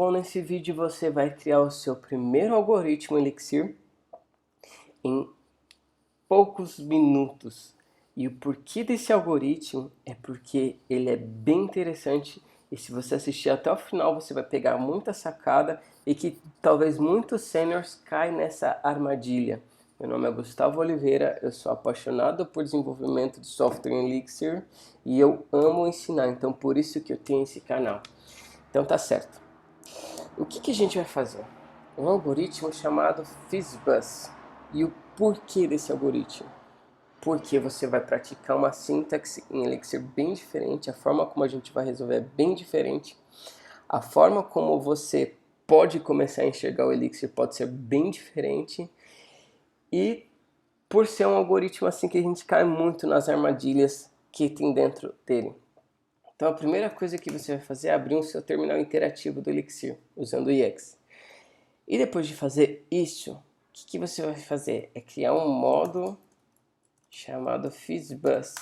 Bom, nesse vídeo você vai criar o seu primeiro algoritmo Elixir em poucos minutos. E o porquê desse algoritmo é porque ele é bem interessante e se você assistir até o final você vai pegar muita sacada e que talvez muitos seniors caem nessa armadilha. Meu nome é Gustavo Oliveira, eu sou apaixonado por desenvolvimento de software em Elixir e eu amo ensinar, então por isso que eu tenho esse canal. Então tá certo. O que a gente vai fazer? Um algoritmo chamado FizzBuzz. E o porquê desse algoritmo? Porque você vai praticar uma sintaxe em Elixir bem diferente, a forma como a gente vai resolver é bem diferente, a forma como você pode começar a enxergar o Elixir pode ser bem diferente, e por ser um algoritmo assim que a gente cai muito nas armadilhas que tem dentro dele. Então a primeira coisa que você vai fazer é abrir o seu terminal interativo do Elixir, usando o EX. E depois de fazer isso, o que você vai fazer? É criar um módulo chamado FizzBuzz.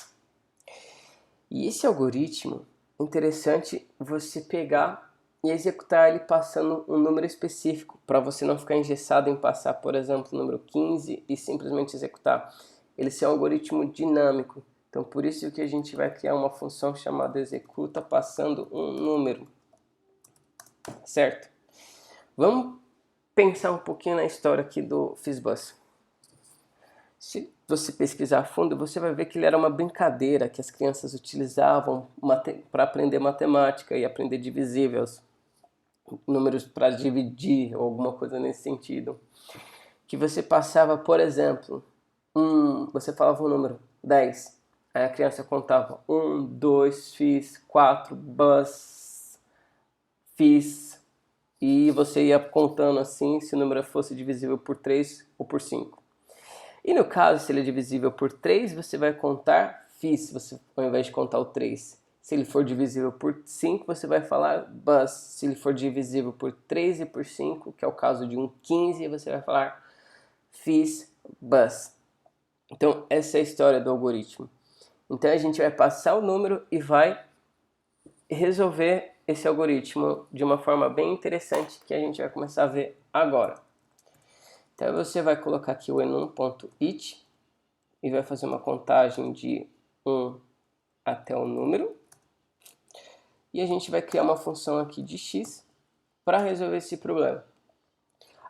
E esse algoritmo, é interessante você pegar e executar ele passando um número específico, para você não ficar engessado em passar, por exemplo, o número 15 e simplesmente executar. Ele é um algoritmo dinâmico. Então, por isso que a gente vai criar uma função chamada executa passando um número. Certo? Vamos pensar um pouquinho na história aqui do FizzBuzz. Se você pesquisar a fundo, você vai ver que ele era uma brincadeira que as crianças utilizavam para aprender matemática e aprender divisíveis, números para dividir ou alguma coisa nesse sentido. Que você passava, por exemplo, você falava um número 10, aí a criança contava 1, 2, fiz, 4, bus, fiz, e você ia contando assim se o número fosse divisível por 3 ou por 5. E no caso, se ele é divisível por 3, você vai contar fiz, ao invés de contar o 3. Se ele for divisível por 5, você vai falar bus. Se ele for divisível por 3 e por 5, que é o caso de um 15, você vai falar fiz bus. Então, essa é a história do algoritmo. Então, a gente vai passar o número e vai resolver esse algoritmo de uma forma bem interessante que a gente vai começar a ver agora. Então você vai colocar aqui o enum.it e vai fazer uma contagem de 1 até o número. E a gente vai criar uma função aqui de x para resolver esse problema.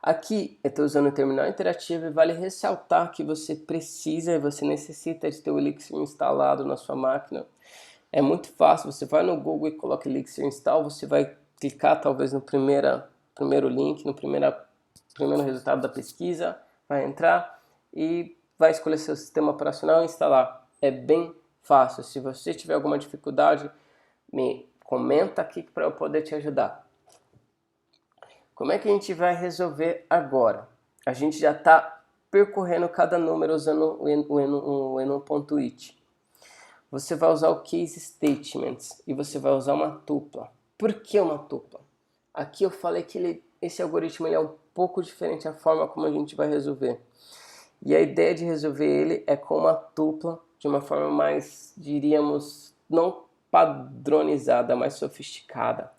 Aqui eu estou usando o terminal interativo e vale ressaltar que você precisa e você necessita de ter o Elixir instalado na sua máquina. É muito fácil, você vai no Google e coloca Elixir install, você vai clicar talvez no primeiro link, no primeiro resultado da pesquisa, vai entrar e vai escolher seu sistema operacional e instalar. É bem fácil. Se você tiver alguma dificuldade, me comenta aqui para eu poder te ajudar. Como é que a gente vai resolver agora? A gente já está percorrendo cada número usando o enum.it. Você vai usar o case statements e você vai usar uma tupla. Por que uma tupla? Aqui eu falei que esse algoritmo é um pouco diferente a forma como a gente vai resolver. E a ideia de resolver ele é com uma tupla, de uma forma mais, diríamos, não padronizada, mais sofisticada.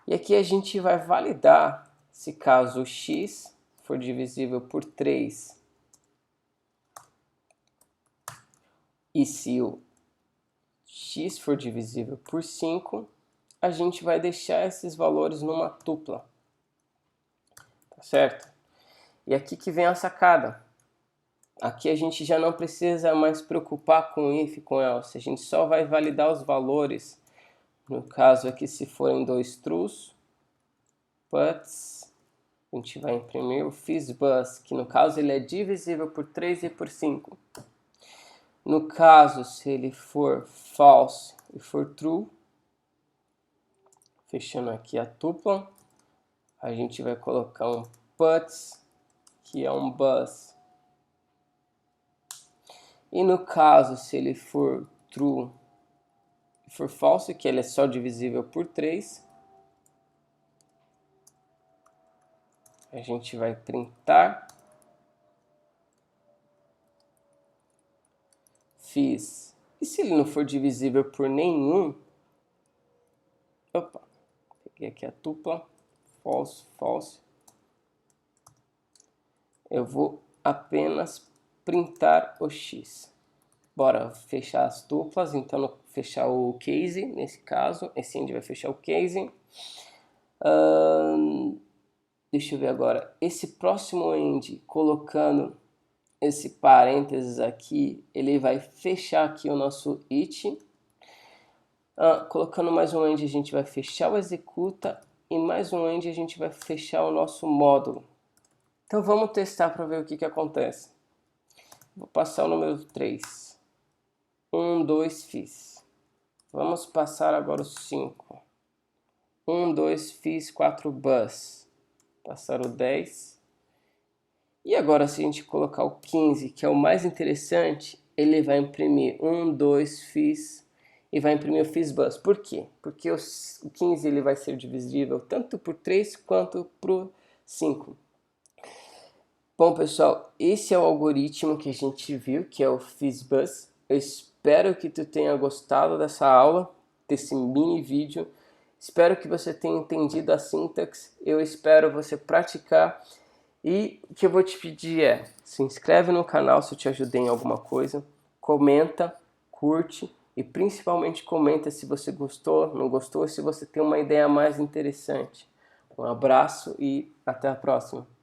E aqui a gente vai validar se caso o x for divisível por 3 e se o x for divisível por 5, a gente vai deixar esses valores numa tupla. Tá certo? E aqui que vem a sacada. Aqui a gente já não precisa mais preocupar com if e com else. A gente só vai validar os valores. No caso aqui, se forem 2 trues, puts, a gente vai imprimir o FizzBuzz, que no caso ele é divisível por 3 e por 5. No caso, se ele for false e for true, fechando aqui a tupla, a gente vai colocar um puts, que é um buzz. E no caso, se ele for true e for false, que ele é só divisível por 3, a gente vai printar fiz. E se ele não for divisível por nenhum, opa, peguei aqui a tupla, false, false. Eu vou apenas printar o X. Bora fechar as duplas, então fechar o case, nesse caso, esse end vai fechar o case. Deixa eu ver agora, esse próximo end, colocando esse parênteses aqui, ele vai fechar aqui o nosso it. Colocando mais um end, a gente vai fechar o executa, e mais um end a gente vai fechar o nosso módulo. Então vamos testar para ver o que acontece. Vou passar o número 3. 1, 2, fiz. Vamos passar agora o 5. 1, 2, fiz 4 bus. Passar o 10. E agora se a gente colocar o 15, que é o mais interessante, ele vai imprimir 1, 2, fiz e vai imprimir o FizzBuzz. Por quê? Porque o 15 ele vai ser divisível tanto por 3 quanto por 5. Bom, pessoal, esse é o algoritmo que a gente viu, que é o FizzBuzz. Eu espero que tu tenha gostado dessa aula, desse mini vídeo. Espero que você tenha entendido a sintaxe. Eu espero você praticar. E o que eu vou te pedir é, se inscreve no canal se eu te ajudei em alguma coisa. Comenta, curte e principalmente comenta se você gostou, não gostou, se você tem uma ideia mais interessante. Um abraço e até a próxima.